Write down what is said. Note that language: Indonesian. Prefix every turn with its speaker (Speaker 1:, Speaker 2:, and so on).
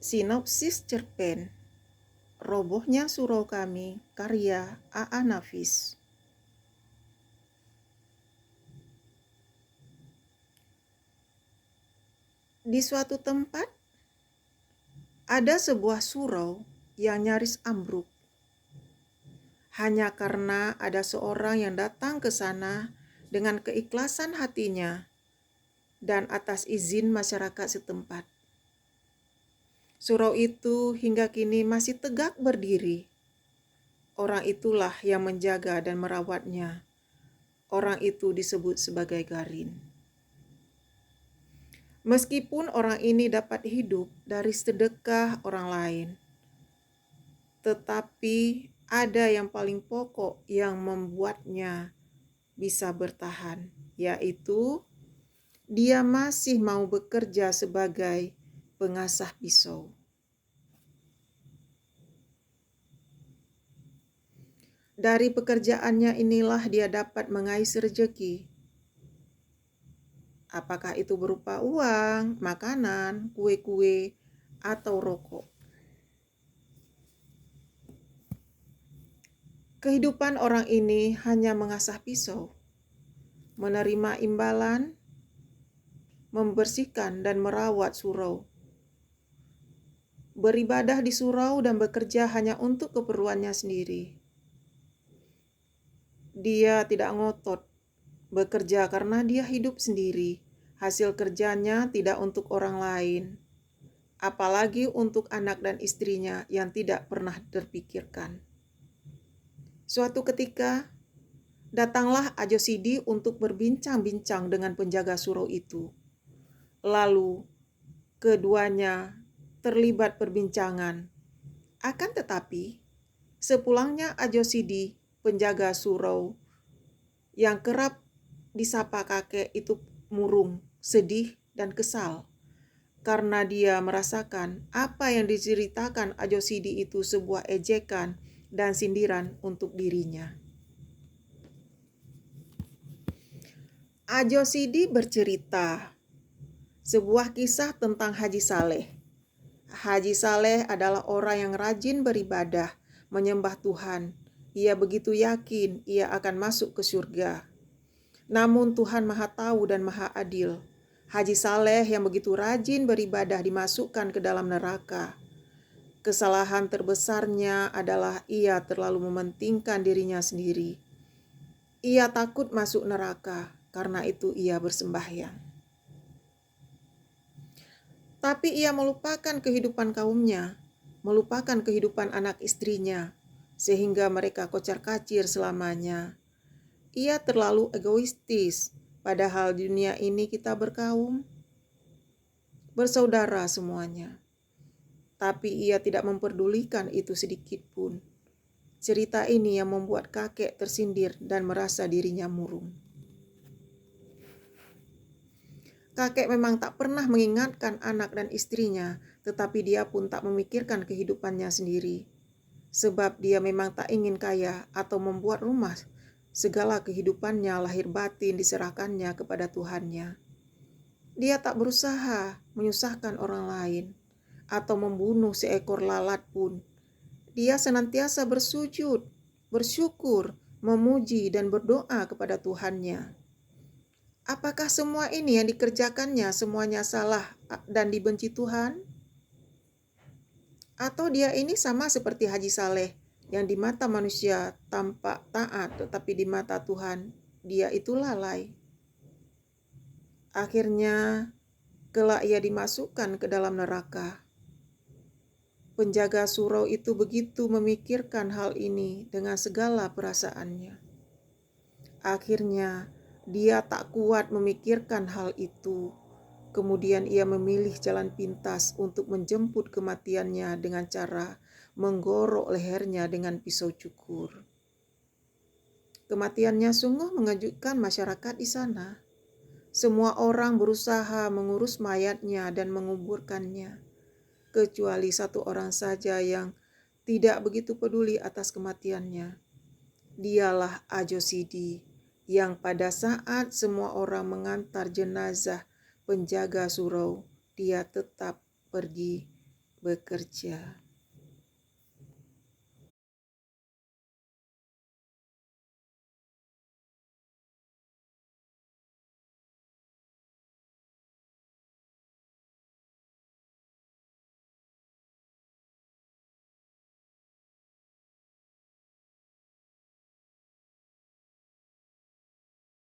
Speaker 1: Sinopsis cerpen Robohnya Surau Kami, karya A.A. Nafis. Di suatu tempat, ada sebuah surau yang nyaris ambruk. Hanya karena ada seorang yang datang ke sana dengan keikhlasan hatinya dan atas izin masyarakat setempat. Surau itu hingga kini masih tegak berdiri. Orang itulah yang menjaga dan merawatnya. Orang itu disebut sebagai Garin. Meskipun orang ini dapat hidup dari sedekah orang lain, tetapi ada yang paling pokok yang membuatnya bisa bertahan, yaitu dia masih mau bekerja sebagai pengasah pisau. Dari pekerjaannya inilah dia dapat mengais rezeki. Apakah itu berupa uang, makanan, kue-kue, atau rokok. Kehidupan orang ini hanya mengasah pisau, menerima imbalan, membersihkan dan merawat surau, beribadah di surau dan bekerja hanya untuk keperluannya sendiri. Dia tidak ngotot bekerja karena dia hidup sendiri. Hasil kerjanya tidak untuk orang lain, apalagi untuk anak dan istrinya yang tidak pernah terpikirkan. Suatu ketika, datanglah Ajo Sidi untuk berbincang-bincang dengan penjaga surau itu. Lalu, keduanya terlibat perbincangan. Akan tetapi, sepulangnya Ajo Sidi, penjaga surau, yang kerap disapa kakek itu murung, sedih, dan kesal. Karena dia merasakan apa yang diceritakan Ajo Sidi itu sebuah ejekan dan sindiran untuk dirinya. Ajo Sidi bercerita sebuah kisah tentang Haji Saleh. Haji Saleh adalah orang yang rajin beribadah, menyembah Tuhan. Ia begitu yakin ia akan masuk ke surga. Namun Tuhan Maha Tahu dan Maha Adil. Haji Saleh yang begitu rajin beribadah dimasukkan ke dalam neraka. Kesalahan terbesarnya adalah ia terlalu mementingkan dirinya sendiri. Ia takut masuk neraka, karena itu ia bersembahyang. Tapi ia melupakan kehidupan kaumnya, melupakan kehidupan anak istrinya, sehingga mereka kocar-kacir selamanya. Ia terlalu egoistis, padahal di dunia ini kita berkaum, bersaudara semuanya. Tapi ia tidak memperdulikan itu sedikit pun. Cerita ini yang membuat kakek tersindir dan merasa dirinya murung. Kakek memang tak pernah mengingatkan anak dan istrinya, tetapi dia pun tak memikirkan kehidupannya sendiri. Sebab dia memang tak ingin kaya atau membuat rumah. Segala kehidupannya lahir batin diserahkannya kepada Tuhannya. Dia tak berusaha menyusahkan orang lain atau membunuh seekor lalat pun. Dia senantiasa bersujud, bersyukur, memuji dan berdoa kepada Tuhannya. Apakah semua ini yang dikerjakannya semuanya salah dan dibenci Tuhan? Atau dia ini sama seperti Haji Saleh yang di mata manusia tampak taat, tetapi di mata Tuhan dia itu lalai. Akhirnya kelak ia dimasukkan ke dalam neraka. Penjaga surau itu begitu memikirkan hal ini dengan segala perasaannya. Akhirnya dia tak kuat memikirkan hal itu. Kemudian ia memilih jalan pintas untuk menjemput kematiannya dengan cara menggorok lehernya dengan pisau cukur. Kematiannya sungguh mengejutkan masyarakat di sana. Semua orang berusaha mengurus mayatnya dan menguburkannya, kecuali satu orang saja yang tidak begitu peduli atas kematiannya. Dialah Ajo Sidi, yang pada saat semua orang mengantar jenazah penjaga surau, dia tetap pergi bekerja.